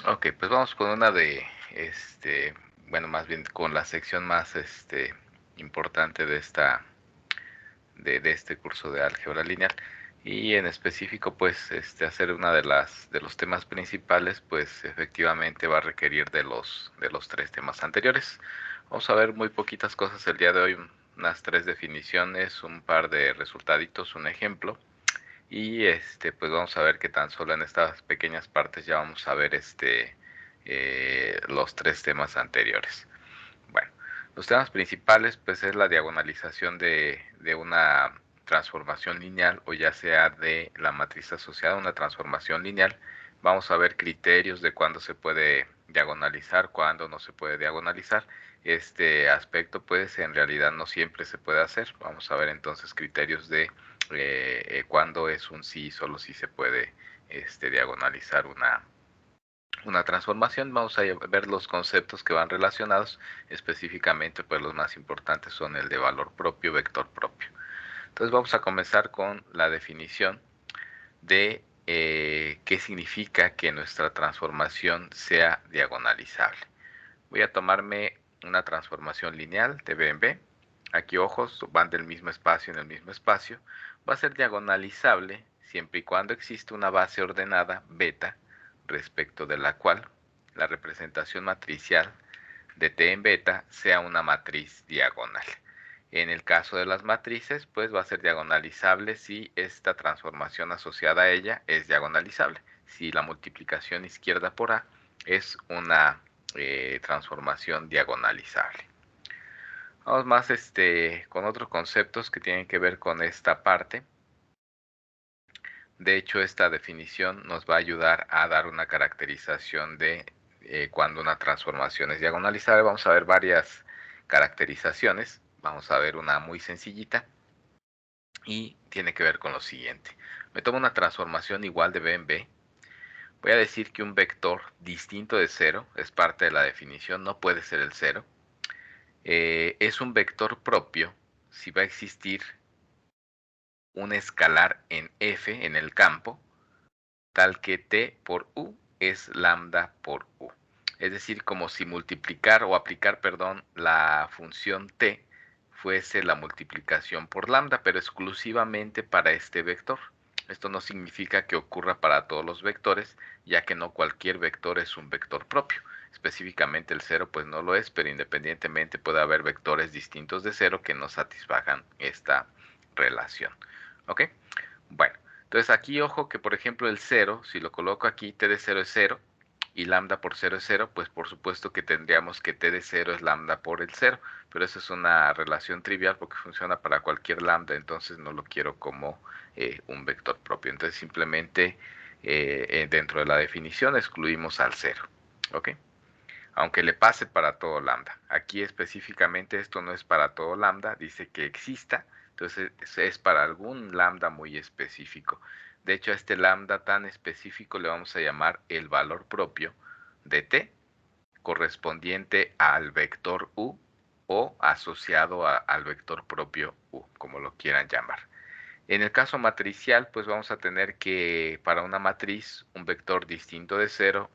Ok, pues vamos con una bueno, más bien con la sección más importante de este curso de álgebra lineal. Y en específico, pues, hacer una de los temas principales, pues, efectivamente va a requerir de los tres temas anteriores. Vamos a ver muy poquitas cosas el día de hoy, unas tres definiciones, un par de resultaditos, un ejemplo. Y pues vamos a ver que tan solo en estas pequeñas partes ya vamos a ver los tres temas anteriores. Bueno, los temas principales pues es la diagonalización de una transformación lineal o ya sea de la matriz asociada a una transformación lineal. Vamos a ver criterios de cuándo se puede diagonalizar, cuándo no se puede diagonalizar. Este aspecto pues en realidad no siempre se puede hacer. Vamos a ver entonces criterios de cuándo es un sí, solo si se puede diagonalizar una transformación. Vamos a ver los conceptos que van relacionados, específicamente pues los más importantes son el de valor propio, vector propio. Entonces vamos a comenzar con la definición de qué significa que nuestra transformación sea diagonalizable. Voy a tomarme una transformación lineal de B en B. Aquí ojos, van del mismo espacio en el mismo espacio. Va a ser diagonalizable siempre y cuando existe una base ordenada beta respecto de la cual la representación matricial de T en beta sea una matriz diagonal. En el caso de las matrices, pues va a ser diagonalizable si esta transformación asociada a ella es diagonalizable. Si la multiplicación izquierda por A es una transformación diagonalizable. Vamos más con otros conceptos que tienen que ver con esta parte. De hecho, esta definición nos va a ayudar a dar una caracterización de cuando una transformación es diagonalizable. Vamos a ver varias caracterizaciones. Vamos a ver una muy sencillita y tiene que ver con lo siguiente. Me tomo una transformación igual de B en B. Voy a decir que un vector distinto de cero, es parte de la definición, no puede ser el cero. Es un vector propio si va a existir un escalar en F en el campo, tal que T por U es lambda por U. Es decir, como si multiplicar o aplicar, perdón, la función T fuese la multiplicación por lambda, pero exclusivamente para este vector. Esto no significa que ocurra para todos los vectores, ya que no cualquier vector es un vector propio. Específicamente el cero pues no lo es, pero independientemente puede haber vectores distintos de cero que no satisfagan esta relación. ¿Ok? Bueno, entonces aquí ojo que por ejemplo el cero, si lo coloco aquí, t de 0 es 0 y lambda por 0 es 0, pues por supuesto que tendríamos que t de 0 es lambda por el 0, pero eso es una relación trivial porque funciona para cualquier lambda, entonces no lo quiero como un vector propio. Entonces simplemente dentro de la definición excluimos al 0, ¿ok? Aunque le pase para todo lambda. Aquí específicamente esto no es para todo lambda, dice que exista, entonces es para algún lambda muy específico. De hecho, a este lambda tan específico le vamos a llamar el valor propio de t, correspondiente al vector u o asociado al vector propio u, como lo quieran llamar. En el caso matricial, pues vamos a tener que para una matriz, un vector distinto de cero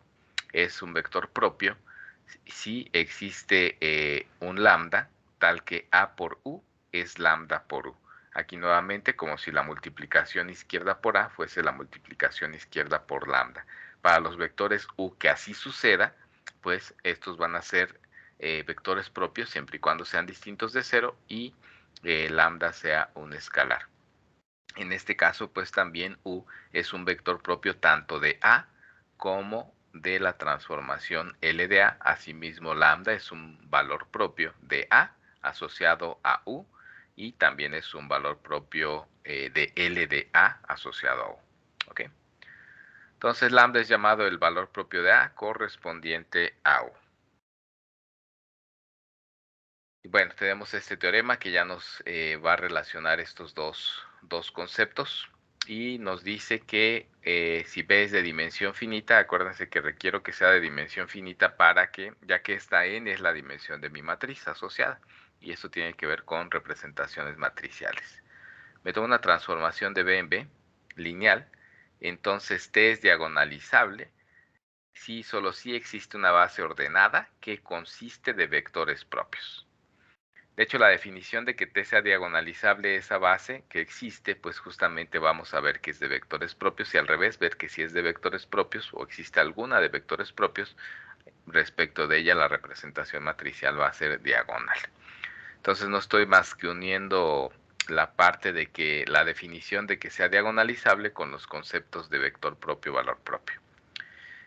es un vector propio si existe un lambda tal que A por U es lambda por U. Aquí nuevamente como si la multiplicación izquierda por A fuese la multiplicación izquierda por lambda. Para los vectores U que así suceda, pues estos van a ser vectores propios siempre y cuando sean distintos de cero y lambda sea un escalar. En este caso, pues también U es un vector propio tanto de A como de la transformación L de A. Asimismo, lambda es un valor propio de A asociado a U y también es un valor propio de L de A asociado a U. ¿Ok? Entonces, lambda es llamado el valor propio de A correspondiente a U. Y bueno, tenemos este teorema que ya nos va a relacionar estos dos conceptos y nos dice que si B es de dimensión finita, acuérdense que requiero que sea de dimensión finita para que, ya que esta n es la dimensión de mi matriz asociada, y esto tiene que ver con representaciones matriciales. Me tomo una transformación de B en B, lineal, entonces T es diagonalizable sí, solo si existe una base ordenada que consiste de vectores propios. De hecho, la definición de que T sea diagonalizable esa base que existe, pues justamente vamos a ver que es de vectores propios y al revés, ver que si es de vectores propios o existe alguna de vectores propios, respecto de ella la representación matricial va a ser diagonal. Entonces no estoy más que uniendo la parte de que la definición de que sea diagonalizable con los conceptos de vector propio, valor propio.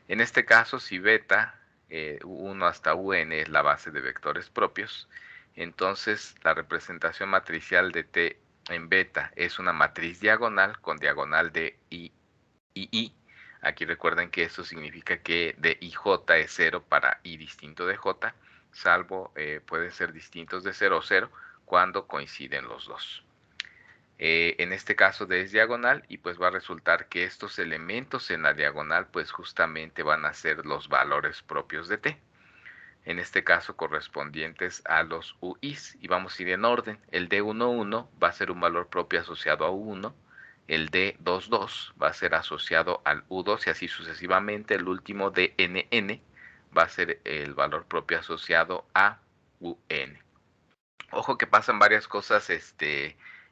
En este caso, si beta, U1 hasta UN es la base de vectores propios, entonces la representación matricial de T en beta es una matriz diagonal con diagonal de I y I. Aquí recuerden que esto significa que de IJ es 0 para I distinto de J, salvo pueden ser distintos de 0 o 0 cuando coinciden los dos. En este caso D es diagonal y pues va a resultar que estos elementos en la diagonal pues justamente van a ser los valores propios de T. En este caso correspondientes a los UIs y vamos a ir en orden. El D11 va a ser un valor propio asociado a U1, el D22 va a ser asociado al U2 y así sucesivamente. El último DNN va a ser el valor propio asociado a UN. Ojo que pasan varias cosas,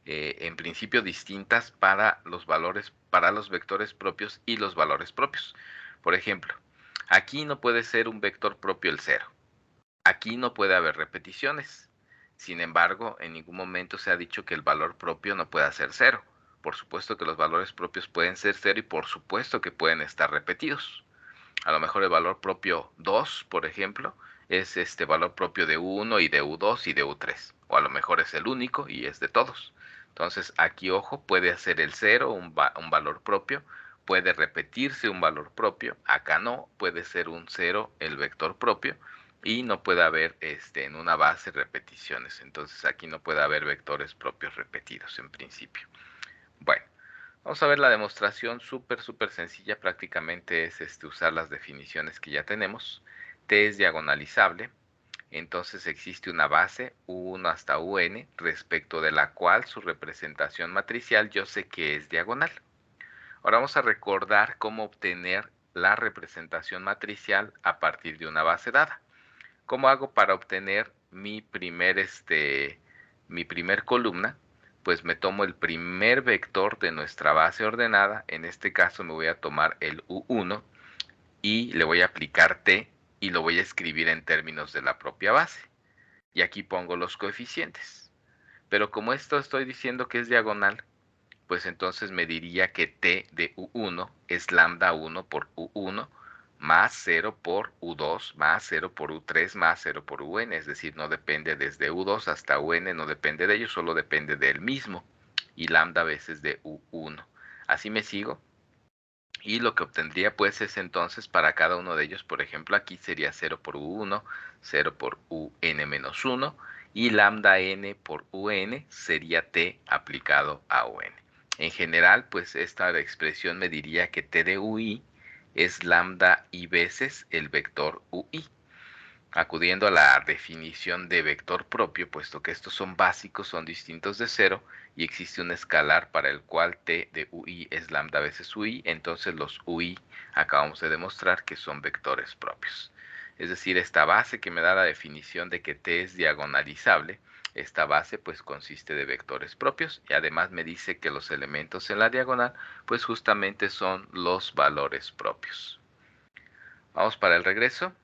en principio distintas para los valores, para los vectores propios y los valores propios. Por ejemplo, aquí no puede ser un vector propio el 0. Aquí no puede haber repeticiones. Sin embargo, en ningún momento se ha dicho que el valor propio no pueda ser 0. Por supuesto que los valores propios pueden ser 0 y por supuesto que pueden estar repetidos. A lo mejor el valor propio 2, por ejemplo, es este valor propio de U1 y de U2 y de U3. O a lo mejor es el único y es de todos. Entonces aquí, ojo, puede hacer el 0 un valor propio, puede repetirse un valor propio, acá no, puede ser un 0 el vector propio y no puede haber en una base repeticiones. Entonces aquí no puede haber vectores propios repetidos en principio. Bueno. Vamos a ver la demostración súper sencilla, prácticamente es usar las definiciones que ya tenemos. T es diagonalizable, entonces existe una base U1 hasta UN respecto de la cual su representación matricial yo sé que es diagonal. Ahora vamos a recordar cómo obtener la representación matricial a partir de una base dada. ¿Cómo hago para obtener mi primer columna? Pues me tomo el primer vector de nuestra base ordenada, en este caso me voy a tomar el U1 y le voy a aplicar T y lo voy a escribir en términos de la propia base. Y aquí pongo los coeficientes. Pero como esto estoy diciendo que es diagonal, pues entonces me diría que T de U1 es lambda 1 por U1 más 0 por U2 más 0 por U3 más 0 por UN, es decir, no depende desde U2 hasta UN, no depende de ello, solo depende del mismo, y lambda veces de U1. Así me sigo, y lo que obtendría pues es entonces para cada uno de ellos, por ejemplo, aquí sería 0 por U1, 0 por UN menos 1, y lambda n por UN sería T aplicado a UN. En general, pues esta expresión me diría que T de UI es lambda I veces el vector UI. Acudiendo a la definición de vector propio, puesto que estos son básicos, son distintos de cero, y existe un escalar para el cual T de UI es lambda veces UI, entonces los UI acabamos de demostrar que son vectores propios. Es decir, esta base que me da la definición de que T es diagonalizable, esta base pues consiste de vectores propios y además me dice que los elementos en la diagonal pues justamente son los valores propios. Vamos para el regreso.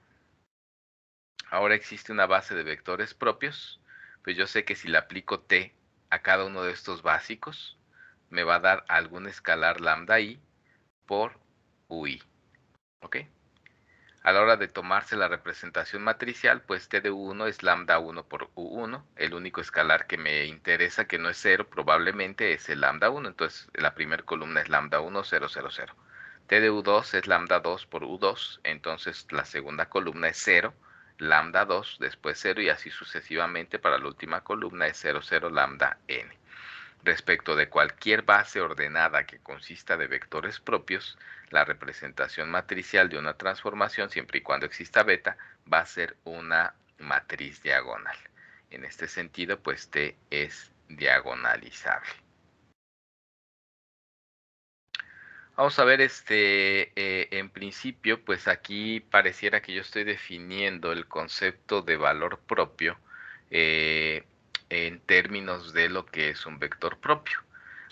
Ahora existe una base de vectores propios, pues yo sé que si le aplico T a cada uno de estos básicos, me va a dar algún escalar lambda I por UI. ¿Ok? A la hora de tomarse la representación matricial, pues T de U1 es lambda 1 por U1. El único escalar que me interesa, que no es 0, probablemente es el lambda 1. Entonces la primera columna es lambda 1, 0, 0, 0. T de U2 es lambda 2 por U2. Entonces la segunda columna es 0, lambda 2, después 0 y así sucesivamente para la última columna es 0, 0, lambda n. Respecto de cualquier base ordenada que consista de vectores propios, la representación matricial de una transformación, siempre y cuando exista beta, va a ser una matriz diagonal. En este sentido, pues T es diagonalizable. Vamos a ver, en principio, pues aquí pareciera que yo estoy definiendo el concepto de valor propio eh, en términos de lo que es un vector propio.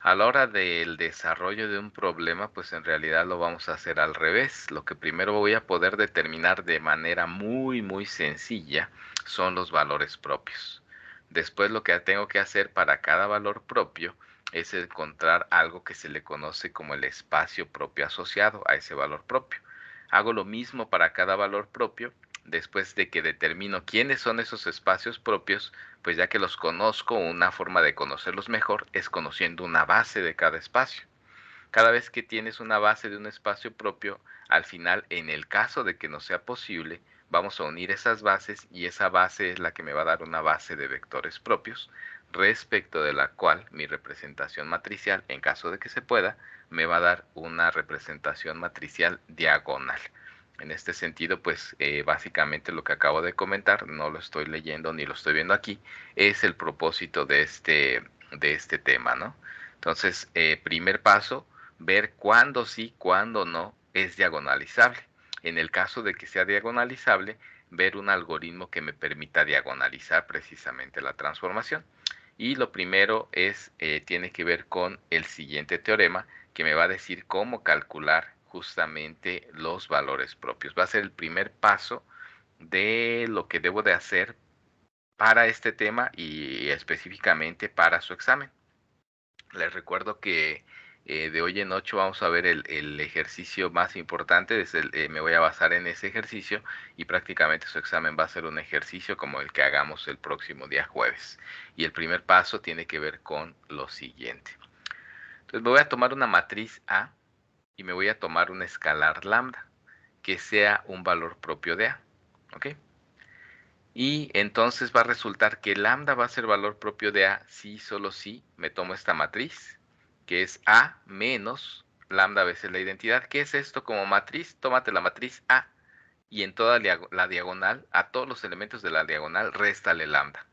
A la hora del desarrollo de un problema, pues en realidad lo vamos a hacer al revés. Lo que primero voy a poder determinar de manera muy sencilla son los valores propios. Después lo que tengo que hacer para cada valor propio es encontrar algo que se le conoce como el espacio propio asociado a ese valor propio. Hago lo mismo para cada valor propio. Después de que determino quiénes son esos espacios propios, pues ya que los conozco, una forma de conocerlos mejor es conociendo una base de cada espacio. Cada vez que tienes una base de un espacio propio, al final, en el caso de que no sea posible, vamos a unir esas bases y esa base es la que me va a dar una base de vectores propios, respecto de la cual mi representación matricial, en caso de que se pueda, me va a dar una representación matricial diagonal. En este sentido, pues básicamente lo que acabo de comentar, no lo estoy leyendo ni lo estoy viendo aquí, es el propósito de este tema, ¿no? Entonces, primer paso, ver cuándo sí, cuándo no es diagonalizable. En el caso de que sea diagonalizable, ver un algoritmo que me permita diagonalizar precisamente la transformación. Y lo primero tiene que ver con el siguiente teorema que me va a decir cómo calcular justamente los valores propios. Va a ser el primer paso de lo que debo de hacer para este tema y específicamente para su examen. Les recuerdo que de hoy en 8 vamos a ver el ejercicio más importante. Me voy a basar en ese ejercicio y prácticamente su examen va a ser un ejercicio como el que hagamos el próximo día jueves. Y el primer paso tiene que ver con lo siguiente. Entonces me voy a tomar una matriz A y me voy a tomar un escalar lambda que sea un valor propio de A. ¿Ok? Y entonces va a resultar que lambda va a ser valor propio de A si solo si me tomo esta matriz, que es A menos lambda veces la identidad. ¿Qué es esto como matriz? Tómate la matriz A y en toda la diagonal, a todos los elementos de la diagonal, réstale lambda.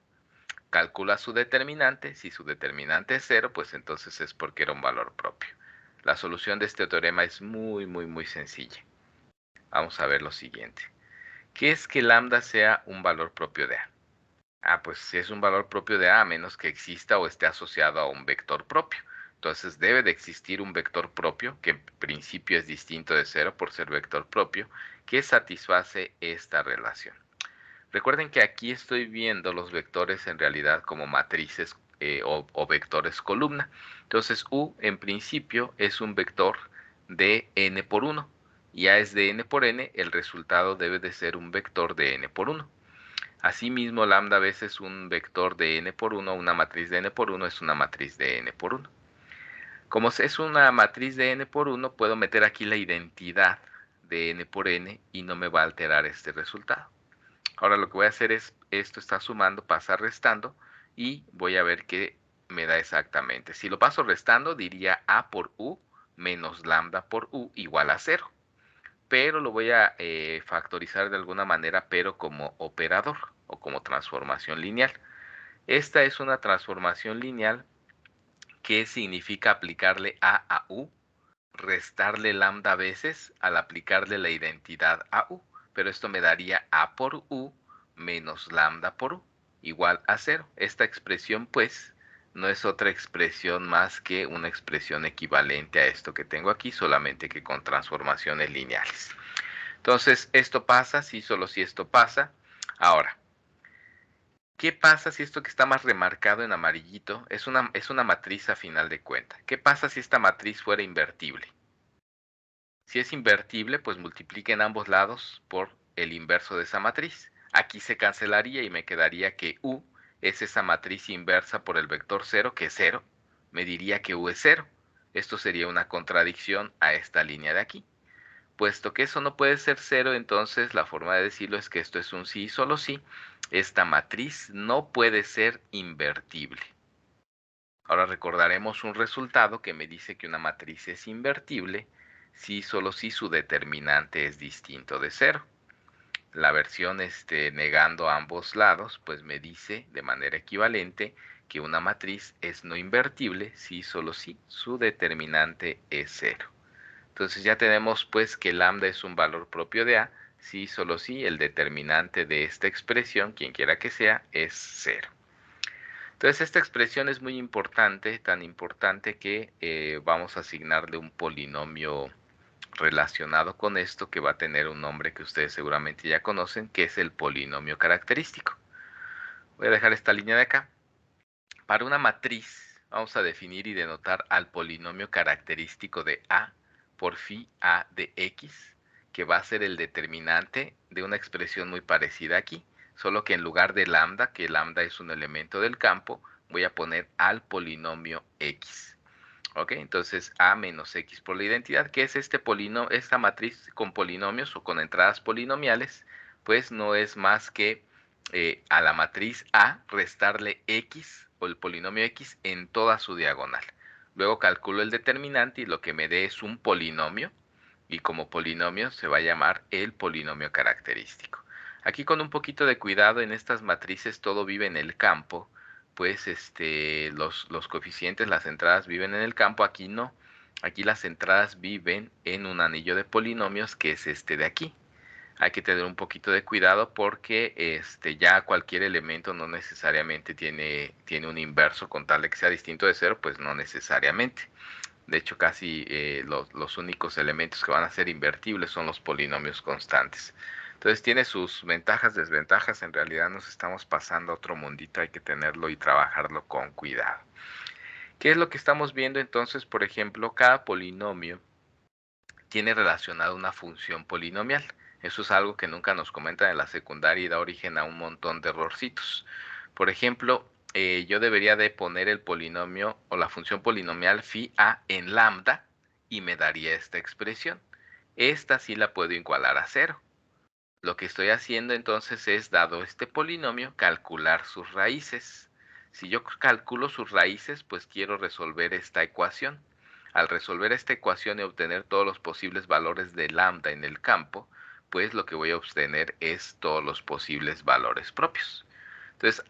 Calcula su determinante. Si su determinante es 0, pues entonces es porque era un valor propio. La solución de este teorema es muy sencilla. Vamos a ver lo siguiente. ¿Qué es que lambda sea un valor propio de A? Pues si es un valor propio de A, a menos que exista o esté asociado a un vector propio. Entonces debe de existir un vector propio, que en principio es distinto de 0 por ser vector propio, que satisface esta relación. Recuerden que aquí estoy viendo los vectores en realidad como matrices o vectores columna. Entonces U en principio es un vector de n por 1 y A es de n por n, el resultado debe de ser un vector de n por 1. Asimismo, lambda a veces un vector de n por 1, una matriz de n por 1 es una matriz de n por 1. Como es una matriz de n por 1, puedo meter aquí la identidad de n por n y no me va a alterar este resultado. Ahora lo que voy a hacer es, esto está sumando, pasa restando y voy a ver qué me da exactamente. Si lo paso restando, diría A por U menos lambda por U igual a 0. Pero lo voy a factorizar de alguna manera, pero como operador o como transformación lineal. Esta es una transformación lineal que significa aplicarle A U, restarle lambda veces al aplicarle la identidad a U. Pero esto me daría A por U menos lambda por U igual a 0. Esta expresión, pues, no es otra expresión más que una expresión equivalente a esto que tengo aquí, solamente que con transformaciones lineales. Entonces, esto pasa, sí, solo si esto pasa. Ahora, ¿qué pasa si esto que está más remarcado en amarillito es una matriz a final de cuenta? ¿Qué pasa si esta matriz fuera invertible? Si es invertible, pues multiplique en ambos lados por el inverso de esa matriz. Aquí se cancelaría y me quedaría que U es esa matriz inversa por el vector 0, que es 0. Me diría que U es 0. Esto sería una contradicción a esta línea de aquí. Puesto que eso no puede ser 0, entonces la forma de decirlo es que esto es un sí y solo sí. Esta matriz no puede ser invertible. Ahora recordaremos un resultado que me dice que una matriz es invertible si solo si su determinante es distinto de 0. La versión negando a ambos lados, pues me dice de manera equivalente que una matriz es no invertible si solo si su determinante es 0. Entonces ya tenemos pues que lambda es un valor propio de A, si solo si el determinante de esta expresión, quien quiera que sea, es 0. Entonces esta expresión es muy importante, tan importante que vamos a asignarle un polinomio relacionado con esto que va a tener un nombre que ustedes seguramente ya conocen, que es el polinomio característico. Voy a dejar esta línea de acá. Para una matriz vamos a definir y denotar al polinomio característico de A por phi A de X, que va a ser el determinante de una expresión muy parecida aquí, solo que en lugar de lambda, que lambda es un elemento del campo, voy a poner al polinomio X. ¿Ok? Entonces A menos X por la identidad, que es esta matriz con polinomios o con entradas polinomiales, pues no es más que a la matriz A restarle X o el polinomio X en toda su diagonal. Luego calculo el determinante y lo que me dé es un polinomio, y como polinomio se va a llamar el polinomio característico. Aquí con un poquito de cuidado, en estas matrices todo vive en el campo, pues los coeficientes, las entradas viven en el campo, aquí no. Aquí las entradas viven en un anillo de polinomios que es este de aquí. Hay que tener un poquito de cuidado porque ya cualquier elemento no necesariamente tiene un inverso, con tal de que sea distinto de cero, pues no necesariamente. De hecho, casi los únicos elementos que van a ser invertibles son los polinomios constantes. Entonces tiene sus ventajas, desventajas. En realidad nos estamos pasando a otro mundito, hay que tenerlo y trabajarlo con cuidado. ¿Qué es lo que estamos viendo entonces? Por ejemplo, cada polinomio tiene relacionada una función polinomial. Eso es algo que nunca nos comentan en la secundaria y da origen a un montón de errorcitos. Por ejemplo, yo debería de poner el polinomio o la función polinomial phi a en lambda y me daría esta expresión. Esta sí la puedo igualar a 0. Lo que estoy haciendo entonces es, dado este polinomio, calcular sus raíces. Si yo calculo sus raíces, pues quiero resolver esta ecuación. Al resolver esta ecuación y obtener todos los posibles valores de lambda en el campo, pues lo que voy a obtener es todos los posibles valores propios. Entonces,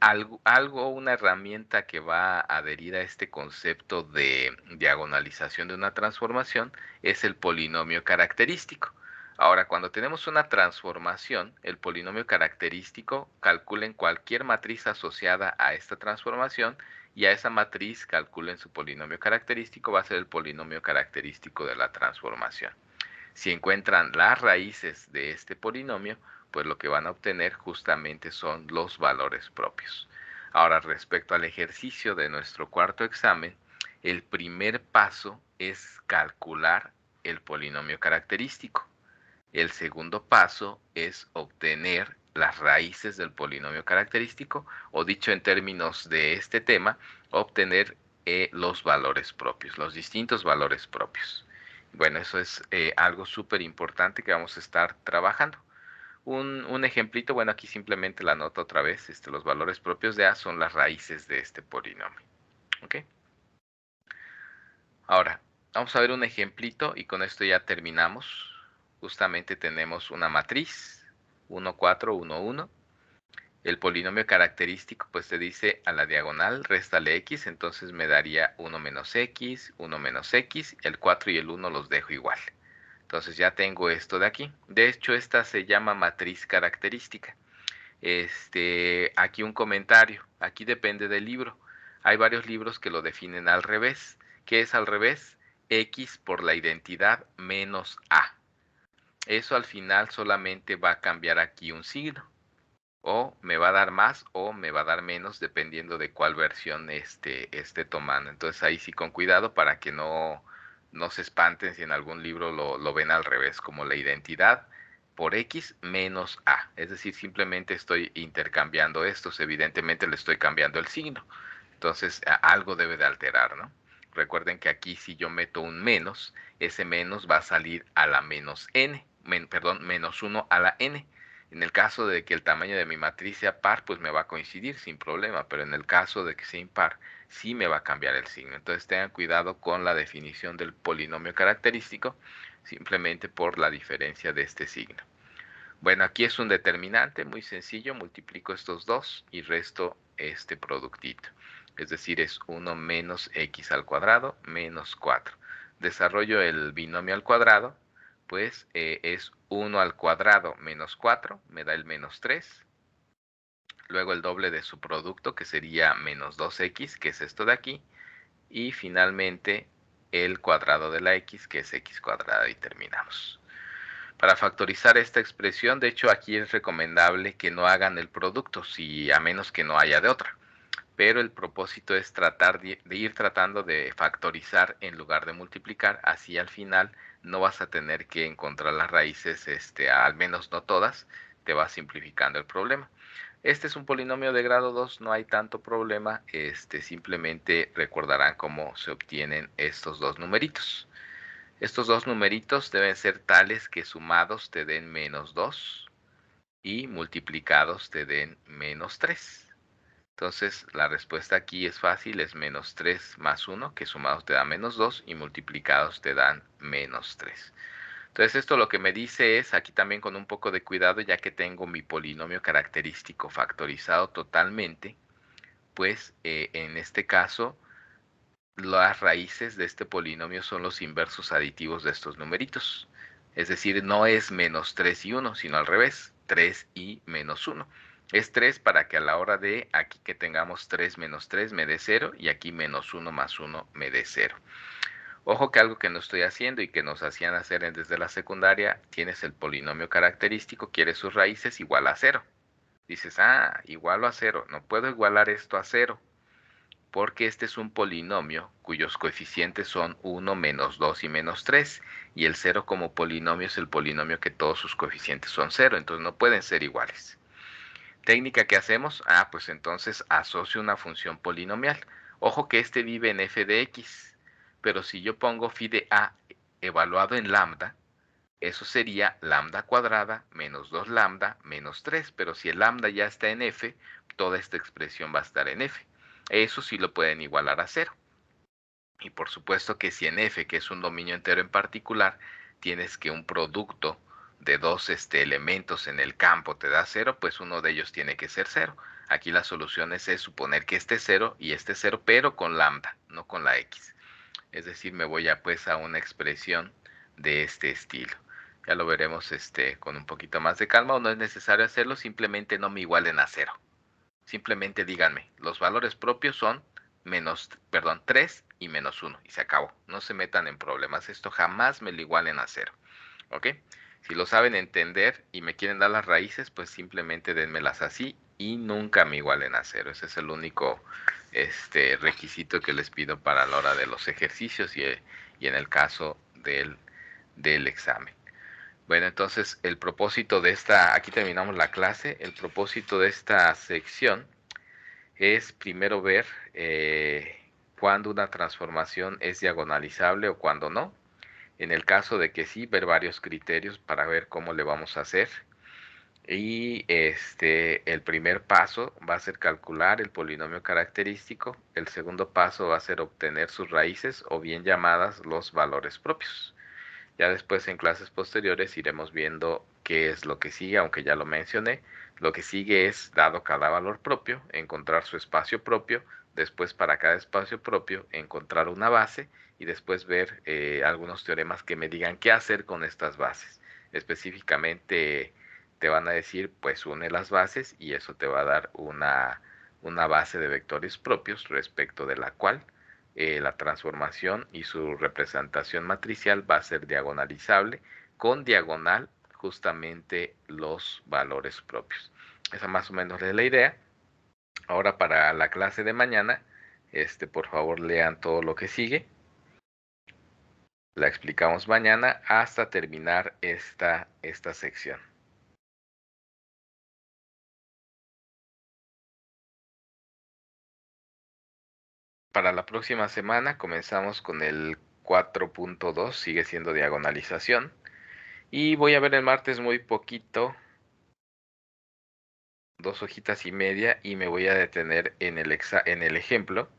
una herramienta que va a adherir a este concepto de diagonalización de una transformación es el polinomio característico. Ahora, cuando tenemos una transformación, el polinomio característico calculen cualquier matriz asociada a esta transformación y a esa matriz calculen su polinomio característico, va a ser el polinomio característico de la transformación. Si encuentran las raíces de este polinomio, pues lo que van a obtener justamente son los valores propios. Ahora, respecto al ejercicio de nuestro cuarto examen, el primer paso es calcular el polinomio característico. El segundo paso es obtener las raíces del polinomio característico, o dicho en términos de este tema, obtener los valores propios, los distintos valores propios. Bueno, eso es algo súper importante que vamos a estar trabajando. Un ejemplito, bueno, aquí simplemente la anoto otra vez, los valores propios de A son las raíces de este polinomio. ¿Ok? Ahora, vamos a ver un ejemplito y con esto ya terminamos. Justamente tenemos una matriz, 1, 4, 1, 1. El polinomio característico pues te dice a la diagonal, réstale x, entonces me daría 1 menos x, 1 menos x, el 4 y el 1 los dejo igual. Entonces ya tengo esto de aquí. De hecho, esta se llama matriz característica. Aquí un comentario. Aquí depende del libro. Hay varios libros que lo definen al revés. ¿Qué es al revés? X por la identidad menos A. Eso al final solamente va a cambiar aquí un signo. O me va a dar más o me va a dar menos dependiendo de cuál versión esté tomando. Entonces ahí sí con cuidado para que no se espanten si en algún libro lo ven al revés, como la identidad por X menos A. Es decir, simplemente estoy intercambiando estos, evidentemente le estoy cambiando el signo. Entonces algo debe de alterar, ¿no? Recuerden que aquí si yo meto un menos, ese menos va a salir a la menos n, menos 1 a la n. En el caso de que el tamaño de mi matriz sea par, pues me va a coincidir sin problema, pero en el caso de que sea impar, sí me va a cambiar el signo. Entonces tengan cuidado con la definición del polinomio característico, simplemente por la diferencia de este signo. Bueno, aquí es un determinante muy sencillo, multiplico estos dos y resto este productito. Es decir, es 1 menos x al cuadrado menos 4. desarrollo el binomio al cuadrado, pues es 1 al cuadrado menos 4, me da el menos 3. Luego el doble de su producto, que sería menos 2x, que es esto de aquí. Y finalmente el cuadrado de la x, que es x cuadrada, y terminamos. Para factorizar esta expresión, de hecho aquí es recomendable que no hagan el producto, a menos que no haya de otra. Pero el propósito es tratar de ir tratando de factorizar en lugar de multiplicar, así al final no vas a tener que encontrar las raíces, al menos no todas, te va simplificando el problema. Este es un polinomio de grado 2, no hay tanto problema, simplemente recordarán cómo se obtienen estos dos numeritos. Estos dos numeritos deben ser tales que sumados te den menos 2 y multiplicados te den menos 3. Entonces, la respuesta aquí es fácil, es menos 3 más 1, que sumados te da menos 2 y multiplicados te dan menos 3. Entonces, esto lo que me dice es, aquí también con un poco de cuidado, ya que tengo mi polinomio característico factorizado totalmente, pues en este caso, las raíces de este polinomio son los inversos aditivos de estos numeritos. Es decir, no es menos 3 y 1, sino al revés, 3 y menos 1. Es 3 para que a la hora de aquí que tengamos 3 menos 3 me dé 0 y aquí menos 1 más 1 me dé 0. Ojo que algo que no estoy haciendo y que nos hacían hacer desde la secundaria, tienes el polinomio característico, quieres sus raíces igual a 0. Dices, igualo a 0, no puedo igualar esto a 0 porque este es un polinomio cuyos coeficientes son 1, menos 2 y menos 3, y el 0 como polinomio es el polinomio que todos sus coeficientes son 0, entonces no pueden ser iguales. ¿Técnica que hacemos? Pues entonces asocio una función polinomial. Ojo que este vive en f de x, pero si yo pongo phi de a evaluado en lambda, eso sería lambda cuadrada menos 2 lambda menos 3, pero si el lambda ya está en f, toda esta expresión va a estar en f. Eso sí lo pueden igualar a 0. Y por supuesto que si en f, que es un dominio entero en particular, tienes que un producto de dos elementos en el campo te da 0, pues uno de ellos tiene que ser 0. Aquí la solución es suponer que este es 0 y este es 0, pero con lambda, no con la x. Es decir, me voy pues a una expresión de este estilo. Ya lo veremos con un poquito más de calma, o no es necesario hacerlo, simplemente no me igualen a 0. Simplemente díganme, los valores propios son 3 y menos 1 y se acabó. No se metan en problemas, esto jamás me lo igualen a 0. ¿Ok? Si lo saben entender y me quieren dar las raíces, pues simplemente denmelas así y nunca me igualen a 0. Ese es el único requisito que les pido para la hora de los ejercicios y en el caso del examen. Bueno, entonces el propósito de aquí terminamos la clase. El propósito de esta sección es primero ver cuándo una transformación es diagonalizable o cuándo no. En el caso de que sí, ver varios criterios para ver cómo le vamos a hacer. Y el primer paso va a ser calcular el polinomio característico. El segundo paso va a ser obtener sus raíces, o bien llamadas los valores propios. Ya después en clases posteriores iremos viendo qué es lo que sigue, aunque ya lo mencioné. Lo que sigue es, dado cada valor propio, encontrar su espacio propio, después para cada espacio propio encontrar una base y después ver algunos teoremas que me digan qué hacer con estas bases. Específicamente te van a decir, pues une las bases y eso te va a dar una base de vectores propios respecto de la cual la transformación y su representación matricial va a ser diagonalizable con diagonal justamente los valores propios. Esa más o menos es la idea. Ahora para la clase de mañana, por favor lean todo lo que sigue. La explicamos mañana hasta terminar esta sección. Para la próxima semana comenzamos con el 4.2, sigue siendo diagonalización. Y voy a ver el martes muy poquito, 2 hojitas y media, y me voy a detener en el ejemplo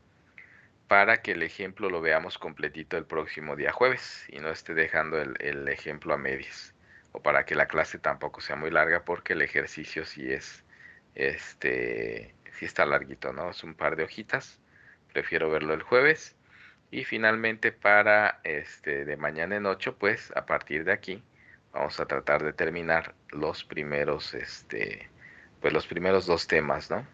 para que el ejemplo lo veamos completito el próximo día jueves y no esté dejando el ejemplo a medias, o para que la clase tampoco sea muy larga, porque el ejercicio sí sí está larguito, ¿no? Es un par de hojitas, prefiero verlo el jueves Y finalmente para de mañana en 8, pues a partir de aquí vamos a tratar de terminar los primeros, pues los primeros 2 temas, ¿no?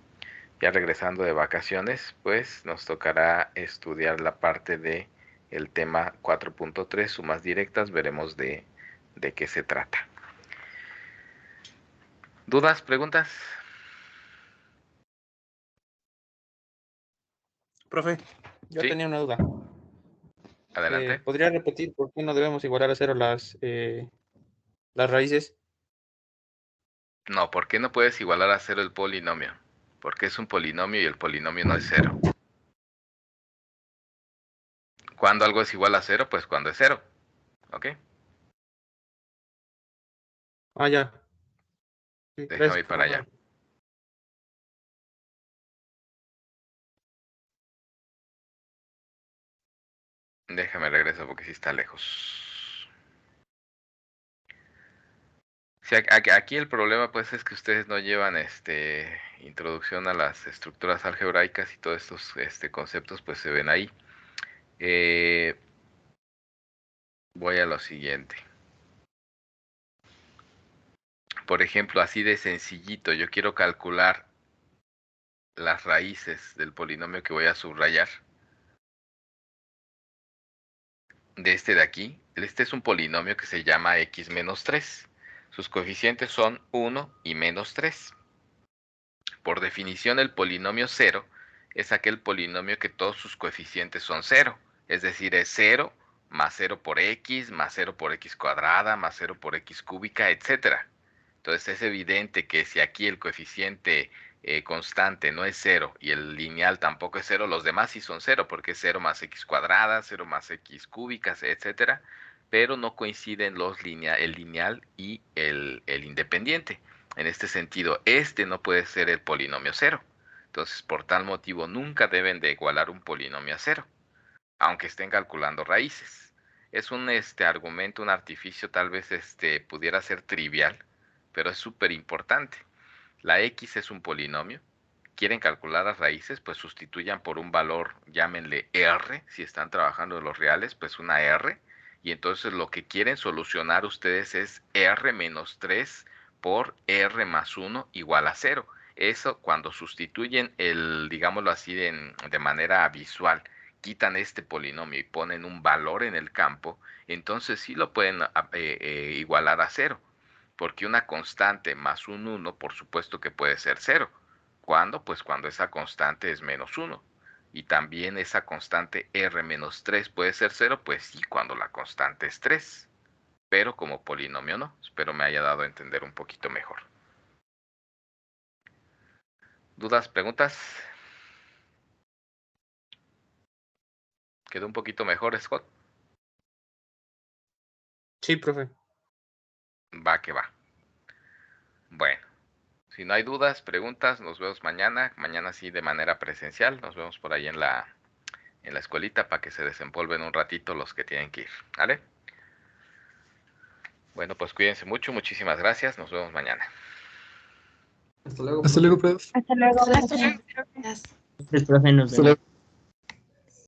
Ya regresando de vacaciones, pues nos tocará estudiar la parte de el tema 4.3, sumas directas, veremos de qué se trata. ¿Dudas, preguntas? Profe, yo ¿Sí? tenía una duda. Adelante. ¿Podría repetir por qué no debemos igualar a cero las raíces? No, ¿por qué no puedes igualar a 0 el polinomio? Porque es un polinomio y el polinomio no es 0. ¿Cuándo algo es igual a 0? Pues cuando es 0. ¿Ok? Ah, ya. Sí, Déjame gracias, ir para allá. profe. Déjame regresar porque sí está lejos. Sí, aquí el problema pues es que ustedes no llevan introducción a las estructuras algebraicas y todos estos conceptos pues se ven ahí. Voy a lo siguiente. Por ejemplo, así de sencillito, yo quiero calcular las raíces del polinomio que voy a subrayar. De este de aquí, este es un polinomio que se llama x menos 3. Sus coeficientes son 1 y menos 3. Por definición, el polinomio 0 es aquel polinomio que todos sus coeficientes son 0. Es decir, es 0 más 0 por x, más 0 por x cuadrada, más 0 por x cúbica, etc. Entonces es evidente que si aquí el coeficiente constante no es 0 y el lineal tampoco es 0, los demás sí son 0 porque es 0 más x cuadrada, 0 más x cúbicas, etc. Pero no coinciden el lineal y el independiente. En este sentido, este no puede ser el polinomio 0. Entonces, por tal motivo, nunca deben de igualar un polinomio a 0, aunque estén calculando raíces. Es un argumento, un artificio, tal vez pudiera ser trivial, pero es súper importante. La x es un polinomio. Quieren calcular las raíces, pues sustituyan por un valor, llámenle r, si están trabajando en los reales, pues una r, y entonces lo que quieren solucionar ustedes es r menos 3 por r más 1 igual a 0. Eso cuando sustituyen digámoslo así, de manera visual, quitan este polinomio y ponen un valor en el campo, entonces sí lo pueden igualar a 0. Porque una constante más un 1, por supuesto que puede ser 0. ¿Cuándo? Pues cuando esa constante es menos 1. Y también esa constante r menos 3 puede ser 0, pues sí, cuando la constante es 3. Pero como polinomio no. Espero me haya dado a entender un poquito mejor. ¿Dudas, preguntas? ¿Quedó un poquito mejor, Scott? Sí, profe. Va que va. Bueno. Si no hay dudas, preguntas, nos vemos mañana. Mañana sí de manera presencial. Nos vemos por ahí en la escuelita para que se desempolven un ratito los que tienen que ir. ¿Vale? Bueno, pues cuídense mucho. Muchísimas gracias. Nos vemos mañana. Hasta luego, Hasta luego, profe. profe. Hasta luego. Hasta luego. Gracias. Hasta luego.